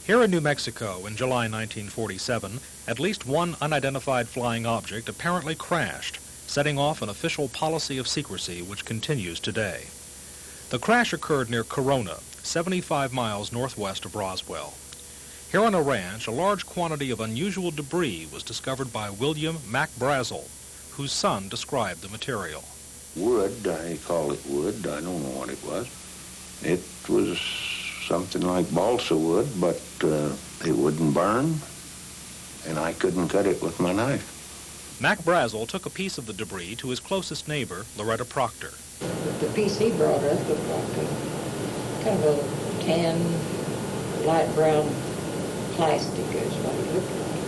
Here in New Mexico in July 1947, at least one unidentified flying object apparently crashed, setting off an official policy of secrecy which continues today. The crash occurred near Corona, 75 miles northwest of Roswell. Here on a ranch, a large quantity of unusual debris was discovered by William Mac Brazel, whose son described the material. Wood, I call it wood. I don't know what it was. It was something like balsa wood, but it wouldn't burn, and I couldn't cut it with my knife. Mac Brazel took a piece of the debris to his closest neighbor, Loretta Proctor. The piece he brought us looked like kind of a tan, light brown plastic is what it looked like.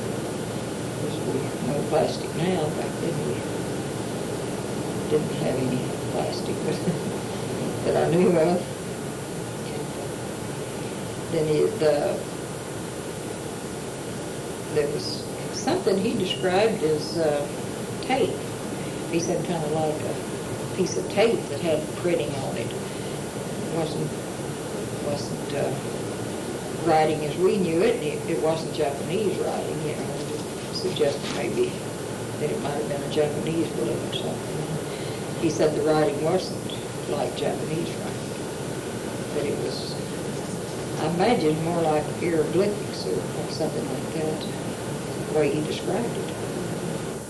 There's no plastic now. Back then we didn't have any plastic that I knew of. Then there was something he described as tape. He said kind of like a piece of tape that had printing on it. It wasn't writing as we knew it, and it wasn't Japanese writing, you know. It suggested maybe that it might have been a Japanese book or something. He said the writing wasn't like Japanese writing, but it was, I imagine, more like hieroglyphics or something like that, the way he described it.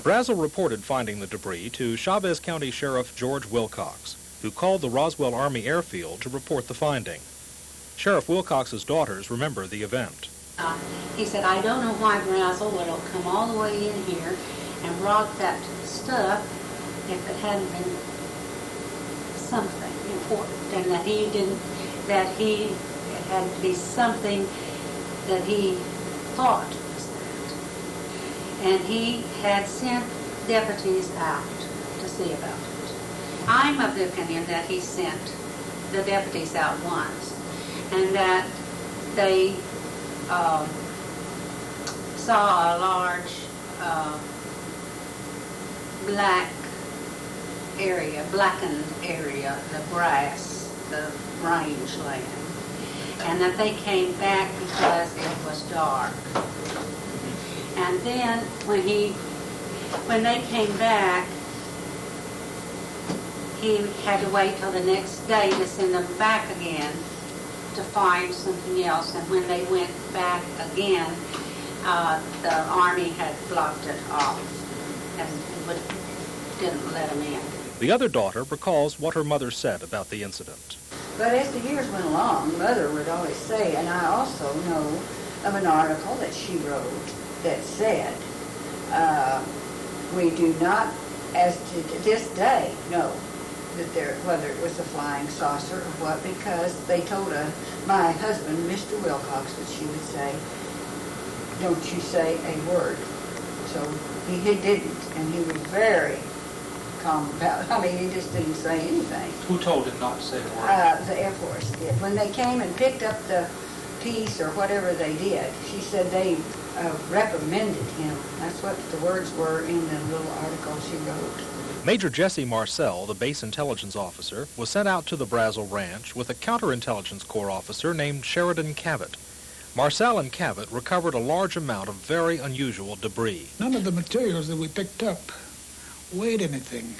Brazel reported finding the debris to Chavez County Sheriff George Wilcox, who called the Roswell Army Airfield to report the finding. Sheriff Wilcox's daughters remember the event. He said, I don't know why Brazel would have come all the way in here and brought that stuff if it hadn't been something important, and that it had to be something that he thought was that. And he had sent deputies out to see about it. I'm of the opinion that he sent the deputies out once, and that they saw a large blackened area, the grass, the rangeland, and that they came back because it was dark. And then when they came back, he had to wait till the next day to send them back again to find something else. And when they went back again, the Army had blocked it off and didn't let them in. The other daughter recalls what her mother said about the incident. But as the years went along, Mother would always say, and I also know of an article that she wrote that said, we do not, as to this day, know that whether it was a flying saucer or what, because they told my husband, Mr. Wilcox, that she would say, don't you say a word. So he didn't, and he was very calm about it. I mean, he just didn't say anything. Who told him not to say a word? The Air Force did. When they came and picked up the piece or whatever they did, she said they reprimanded him. That's what the words were in the little article she wrote. Major Jesse Marcel, the base intelligence officer, was sent out to the Brazel Ranch with a counterintelligence corps officer named Sheridan Cavett. Marcel and Cavett recovered a large amount of very unusual debris. None of the materials that we picked up weighed anything.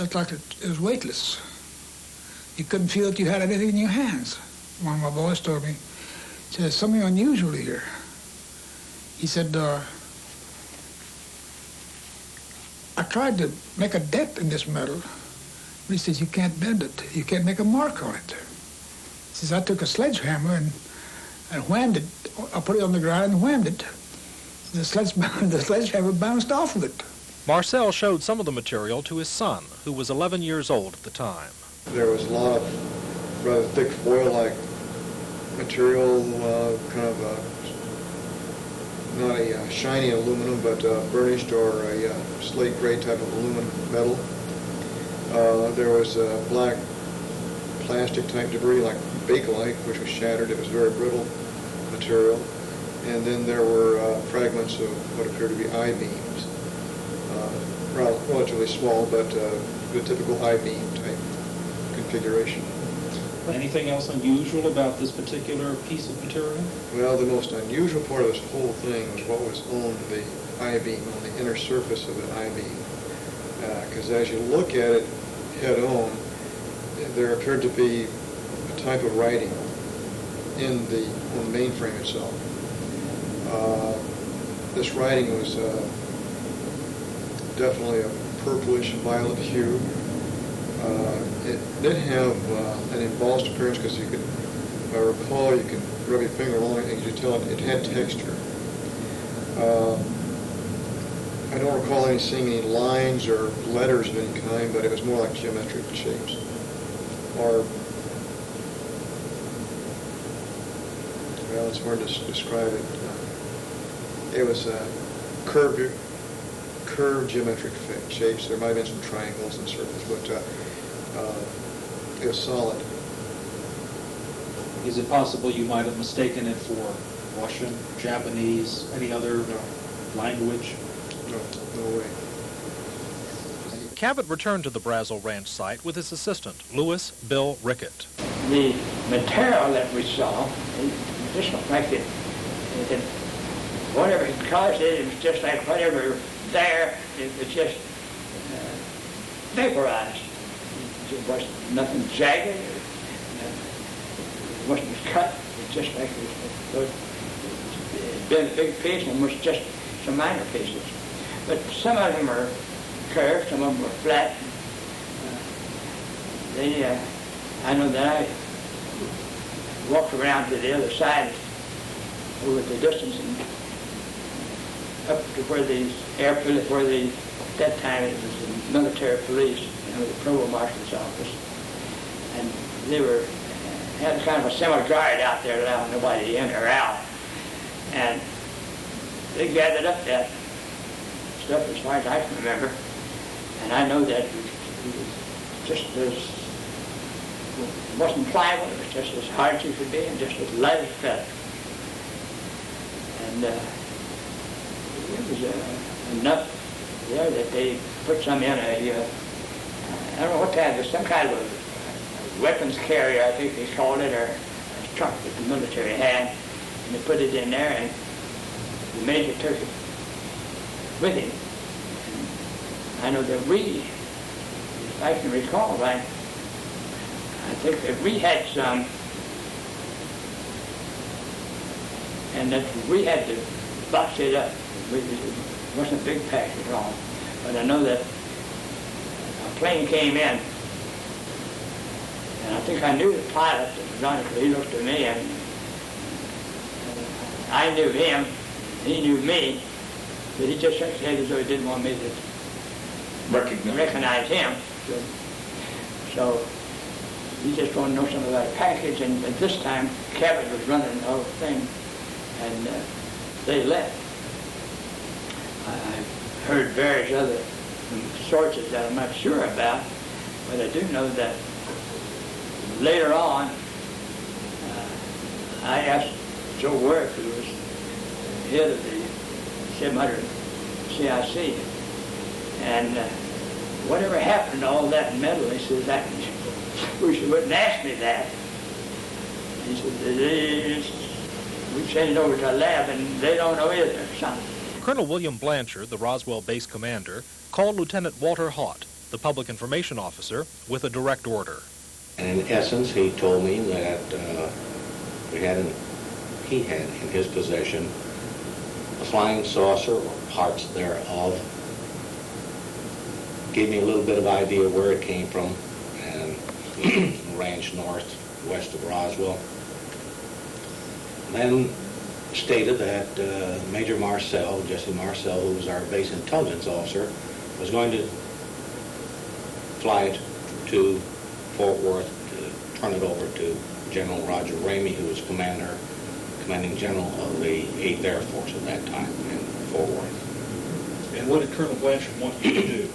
Looked like it was weightless. You couldn't feel that you had anything in your hands. One of my boys told me, he said, there's something unusual here. He said, I tried to make a dent in this metal, but he says, you can't bend it. You can't make a mark on it. He says, I took a sledgehammer and whammed it. I put it on the ground and whammed it. The sledgehammer bounced off of it. Marcel showed some of the material to his son, who was 11 years old at the time. There was a lot of rather thick foil-like material, kind of not a shiny aluminum, but burnished or a slate gray type of aluminum metal. There was black plastic type debris like bakelite, which was shattered. It was very brittle material. And then there were fragments of what appeared to be I-beams, relatively small, but the typical I-beam type configuration. Anything else unusual about this particular piece of material? Well, the most unusual part of this whole thing was what was on the I-beam, on the inner surface of the I-beam. Because as you look at it head-on, there appeared to be a type of writing on the mainframe itself. This writing was definitely a purplish violet hue. It did have an embossed appearance because you could, if I recall, you could rub your finger along it and you could tell it had texture. I don't recall seeing any lines or letters of any kind, but it was more like geometric shapes. Or, well, it's hard to describe it. It was curved geometric shapes. There might have been some triangles on the surface, but it was solid. Is it possible you might have mistaken it for Russian, Japanese, any other language? No way. Cabot returned to the Brazil Ranch site with his assistant, Louis Bill Rickett. The material that we saw, it just looked like it whatever it caused it was just like whatever there, it was just vaporized. It wasn't nothing jagged, it wasn't cut, it was just like it was been a big piece and was just some minor pieces. But some of them are curved, some of them were flat. I know that I walked around to the other side over the distance and up to where the airfield, at that time it was the military police, the provost marshal's office, and they had kind of a semi-guard out there allowing nobody in or out, and they gathered up that stuff as far as I can remember, and I know that it wasn't pliable, it was just as hard as it could be and just as light as felt. And it was enough there that they put some in I don't know what type, some kind of a weapons carrier, I think they called it, or a truck that the military had, and they put it in there, and the major took it with him. And I know that we, if I can recall right, I think that we had some, and that we had to box it up. It wasn't a big pack at all. But I know that a plane came in, and I think I knew the pilot that was on it, because he looked at me, and I knew him, he knew me, but he just shook his head as though he didn't want me to recognize him. So he just wanted to know something about a package, and at this time, Cabot was running the whole thing, and they left. I've heard various other sources that I'm not sure about, but I do know that later on, I asked Joe Work, who was head of the 700 CIC, and whatever happened to all that metal, he says, I wish you wouldn't ask me that. He said, we sent it over to a lab and they don't know either, something. Colonel William Blanchard, the Roswell base commander, called Lieutenant Walter Haught, the public information officer, with a direct order. And in essence, he told me that he had in his possession a flying saucer or parts thereof. Gave me a little bit of idea where it came from, and ranch northwest of Roswell. Then stated that Major Marcel, Jesse Marcel, who was our base intelligence officer, was going to fly it to Fort Worth to turn it over to General Roger Ramey, who was commanding general of the 8th Air Force at that time in Fort Worth. And what did Colonel Blanchard want you to do?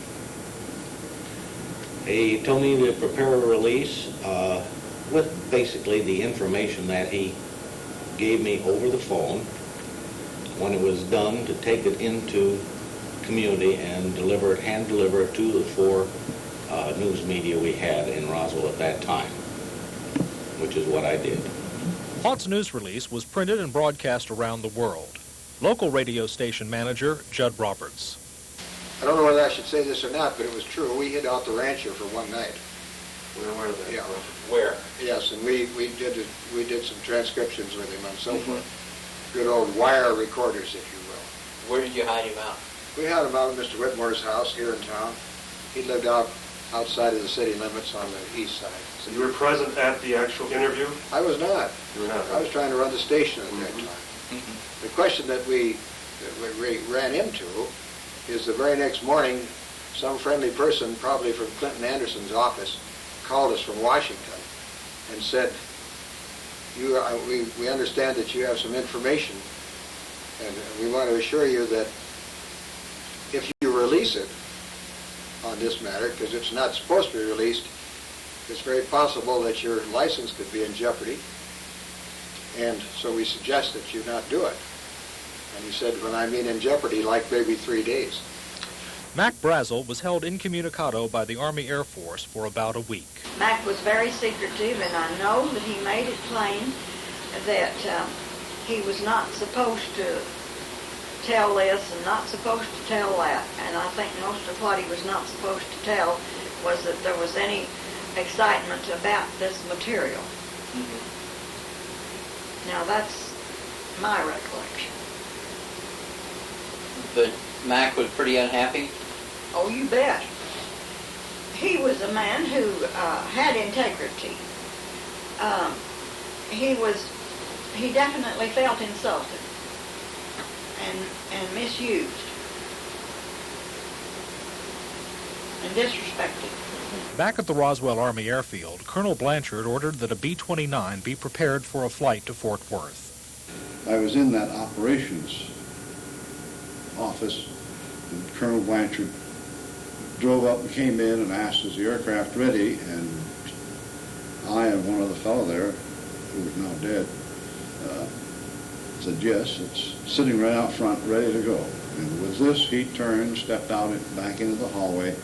He told me to prepare a release with basically the information that he gave me over the phone. When it was done, to take it into community and hand deliver it to the 4 news media we had in Roswell at that time. which is what I did. Haught's news release was printed and broadcast around the world. Local radio station manager Judd Roberts. I don't know whether I should say this or not, but it was true. We hid out the rancher for one night. Where that? Yeah. Where? Yes, and we did some transcriptions with him and so forth. Good old wire recorders, if you will. Where did you hide him out? We had him out at Mr. Whitmore's house here in town. He lived outside of the city limits on the east side. So you were present at the actual interview? I was not. You were not? I was trying to run the station at that time. The question that we ran into is the very next morning, some friendly person, probably from Clinton Anderson's office, called us from Washington and said, we understand that you have some information, and we want to assure you that if you release it on this matter, because it's not supposed to be released, it's very possible that your license could be in jeopardy, and so we suggest that you not do it. And he said, when I mean in jeopardy, like maybe 3 days. Mac Brazel was held incommunicado by the Army Air Force for about a week. Mac was very secretive, and I know that he made it plain that he was not supposed to tell this and not supposed to tell that. And I think most of what he was not supposed to tell was that there was any excitement about this material. Now that's my recollection. But Mac was pretty unhappy? Oh, you bet. He was a man who had integrity. He definitely felt insulted and misused and disrespected. Back at the Roswell Army Airfield, Colonel Blanchard ordered that a B-29 be prepared for a flight to Fort Worth. I was in that operations office, and Colonel Blanchard drove up and came in and asked, is the aircraft ready? And I and one other fellow there, who is now dead, said, yes, it's sitting right out front, ready to go. And with this, he turned, stepped out back into the hallway,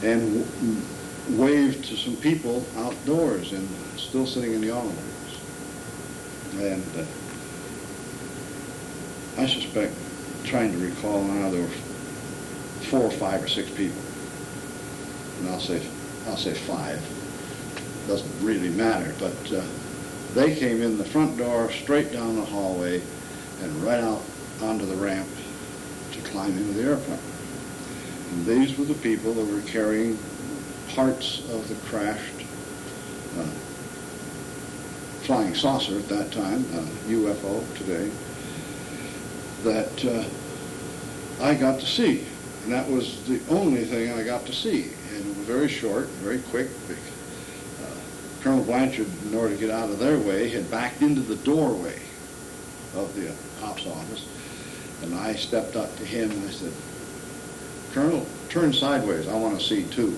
and waved to some people outdoors and still sitting in the automobiles. And I suspect, trying to recall now, there were 4 or 5 or 6 people. And I'll say 5. Doesn't really matter, but they came in the front door, straight down the hallway, and right out onto the ramp to climb into the airplane. And these were the people that were carrying parts of the crashed flying saucer at that time, UFO today, that I got to see. And that was the only thing I got to see. And it was very short, very quick. Colonel Blanchard, in order to get out of their way, had backed into the doorway of the ops office. And I stepped up to him and I said, Colonel, turn sideways. I want to see too.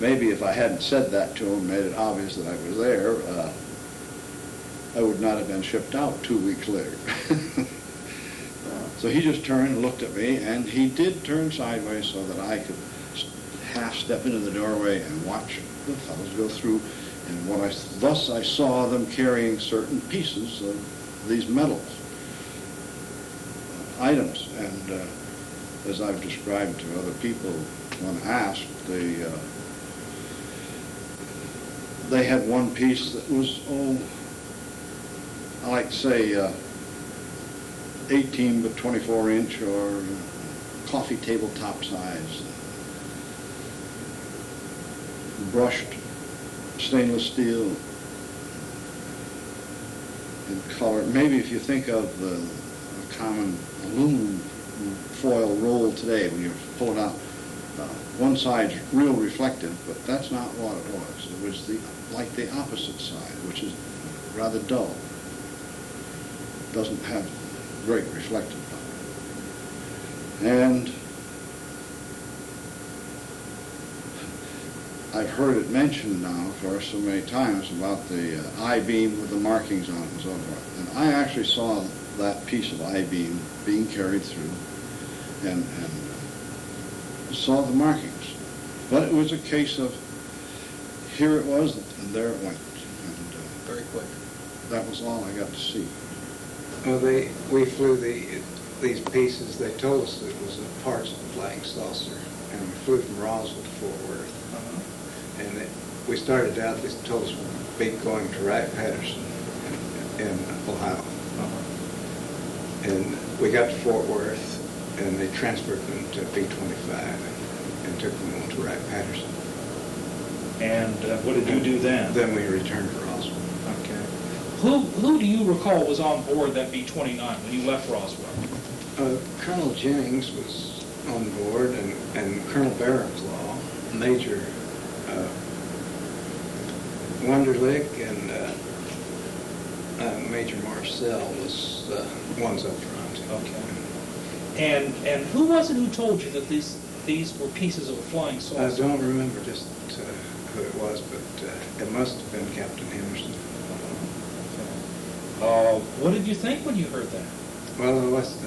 Maybe if I hadn't said that to him, made it obvious that I was there, I would not have been shipped out 2 weeks later. So he just turned and looked at me, and he did turn sideways so that I could half step into the doorway and watch the fellows go through. And thus I saw them carrying certain pieces of these metals, items. And as I've described to other people when asked, they had one piece that was, I like to say 18 by 24 inch or coffee tabletop size, brushed stainless steel in color. Maybe if you think of the common aluminum foil roll today, when you pull it out, one side's real reflective, but that's not what it was. It was like the opposite side, which is rather dull. Doesn't have great reflective power. And I've heard it mentioned now, of course, so many times about the I-beam with the markings on it and so forth. And I actually saw that piece of I-beam being carried through and saw the markings. But it was a case of here it was, and there it went. And Very quick. that was all I got to see. Well, we flew these pieces. They told us it was parts of the flying saucer, and we flew from Roswell to Fort Worth. And we started out. They told us we'd be going to Wright-Patterson in Ohio. And we got to Fort Worth, and they transferred them to B-25 and took them on to Wright-Patterson. And what did you do then? Then we returned to Roswell. Okay. Who do you recall was on board that B-29 when you left Roswell? Colonel Jennings was on board, and Colonel Barronslaw, Major Wunderlich, and Major Marcel was the ones up front. Okay. And who was it who told you that these were pieces of a flying saucer? I don't remember just who it was, but it must have been Captain Henderson. What did you think when you heard that? Well, it was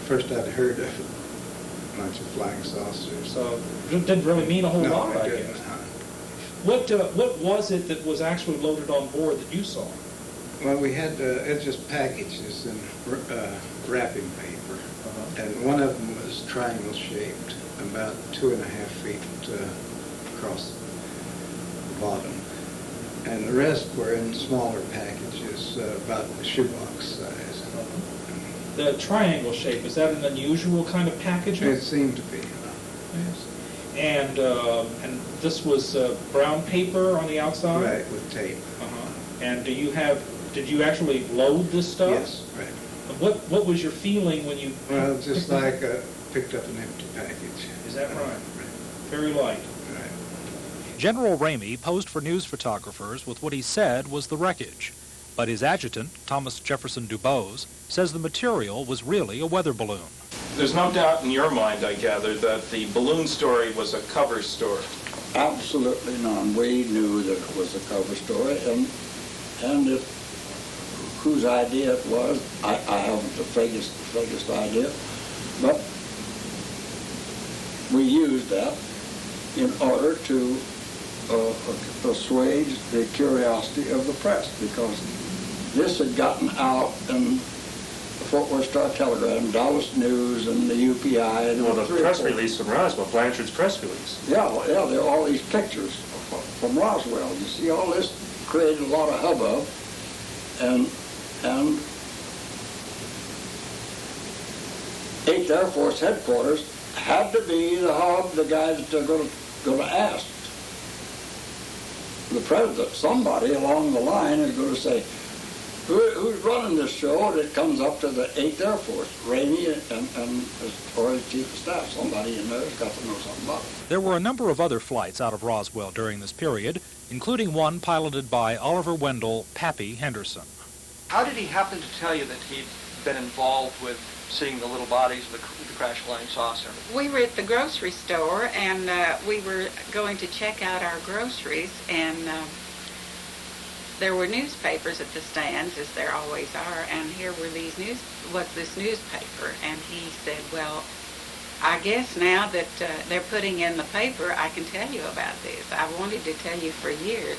first I'd heard of a bunch of flying saucers. So it didn't really mean a whole lot, I didn't. guess. What was it that was actually loaded on board that you saw? Well, we had it's just packages and wrapping paper, and one of them was triangle shaped, about 2.5 feet across the bottom, and the rest were in smaller packages, about shoebox size. The triangle shape, is that an unusual kind of packaging? It seemed to be. Yes. And this was brown paper on the outside? Right, with tape. And did you actually load this stuff? Yes, right. What was your feeling when you... Well, just like picked up an empty package. Is that right? Right. Very light. Right. General Ramey posed for news photographers with what he said was the wreckage. But his adjutant, Thomas Jefferson Dubose, says the material was really a weather balloon. There's no doubt in your mind, I gather, that the balloon story was a cover story. Absolutely none. We knew that it was a cover story, and whose idea it was, I haven't the vaguest idea, but we used that in order to assuage the curiosity of the press, because this had gotten out in the Fort Worth Star-Telegram, Dallas News, and the UPI. And well, the press release from Roswell, Blanchard's press release. Yeah, there are all these pictures from Roswell. You see, all this created a lot of hubbub, and 8th Air Force headquarters had to be the hub, the guys that they're going to ask. The president, somebody along the line is going to say, who's running this show? And it comes up to the 8th Air Force, Ramey or his chief of staff. Somebody in there has got to know something about it. There were a number of other flights out of Roswell during this period, including one piloted by Oliver Wendell Pappy Henderson. How did he happen to tell you that he'd been involved with seeing the little bodies of the crash flying saucer? We were at the grocery store, and we were going to check out our groceries, and there were newspapers at the stands, as there always are, and here were this newspaper, and he said, well, I guess now that they're putting in the paper, I can tell you about this. I wanted to tell you for years.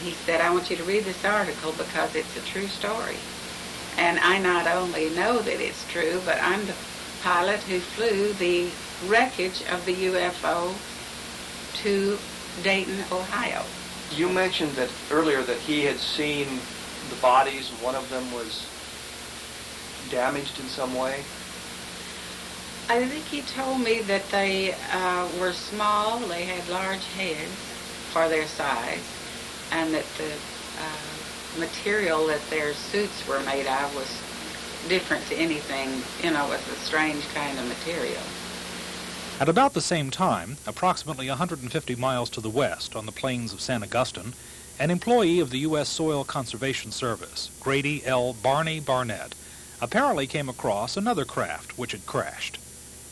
He said, I want you to read this article because it's a true story. And I not only know that it's true, but I'm the pilot who flew the wreckage of the UFO to Dayton, Ohio. You mentioned that earlier that he had seen the bodies, and one of them was damaged in some way. I think he told me that they were small, they had large heads for their size, and that the material that their suits were made of was different to anything, it was a strange kind of material. At about the same time, approximately 150 miles to the west on the plains of San Augustine, an employee of the U.S. Soil Conservation Service, Grady L. Barney Barnett, apparently came across another craft which had crashed.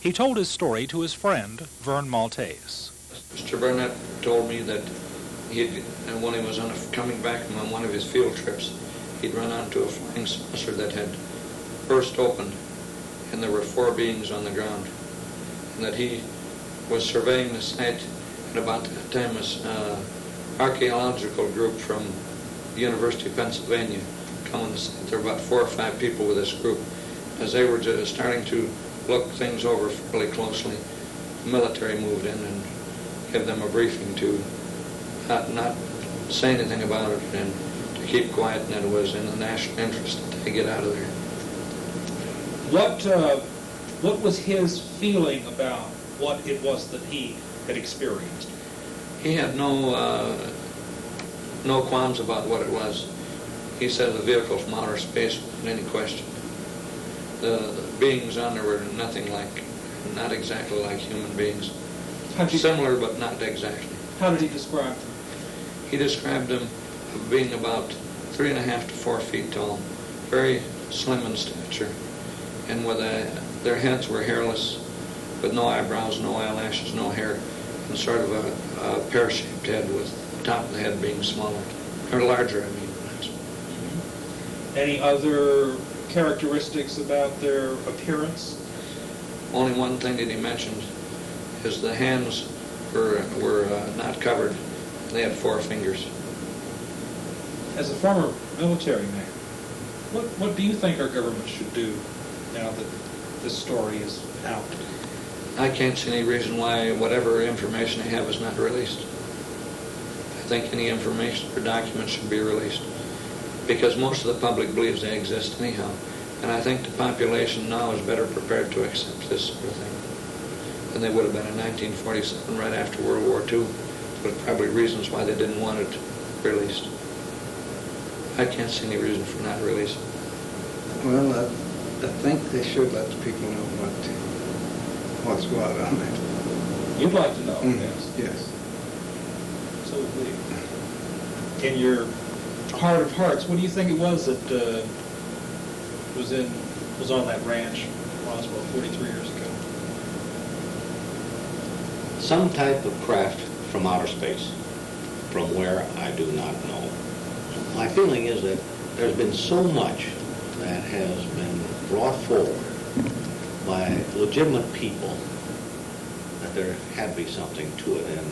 He told his story to his friend, Vern Maltese. Mr. Barnett told me that when he was coming back from one of his field trips, he'd run onto a flying saucer that had burst open, and there were 4 beings on the ground, and that he was surveying the site at about that time archaeological group from the University of Pennsylvania come on the site. There were about 4 or 5 people with this group. As they were just starting to look things over fairly closely, the military moved in and gave them a briefing to not say anything about it and to keep quiet, and that it was in the national interest that they get out of there. What was his feeling about what it was that he had experienced? He had no qualms about what it was. He said the vehicle from outer space without any question. The beings on there were not exactly like human beings. Similar, but not exactly. How did he describe them? He described them as being about 3.5 to 4 feet tall, very slim in stature, and with their heads were hairless, with no eyebrows, no eyelashes, no hair, and sort of a pear-shaped head with the top of the head being smaller, or larger, I mean. Any other characteristics about their appearance? Only one thing that he mentioned is the hands were not covered. They had 4 fingers. As a former military man, what do you think our government should do now that this story is out? I can't see any reason why whatever information they have is not released. I think any information or documents should be released, because most of the public believes they exist anyhow. And I think the population now is better prepared to accept this sort of thing than they would have been in 1947, right after World War II. There's probably reasons why they didn't want it released. I can't see any reason for not releasing it. Well, I think they should let the people know what's what on it. You'd like to know, yes? Yes. So in your heart of hearts, what do you think it was that was on that ranch, Roswell, 43 years ago? Some type of craft from outer space, from where I do not know. My feeling is that there's been so much that has been brought forward by legitimate people that there had to be something to it, and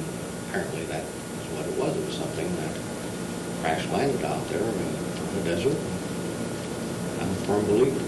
apparently that is what it was. It was something that crash landed out there in the desert. I'm a firm believer.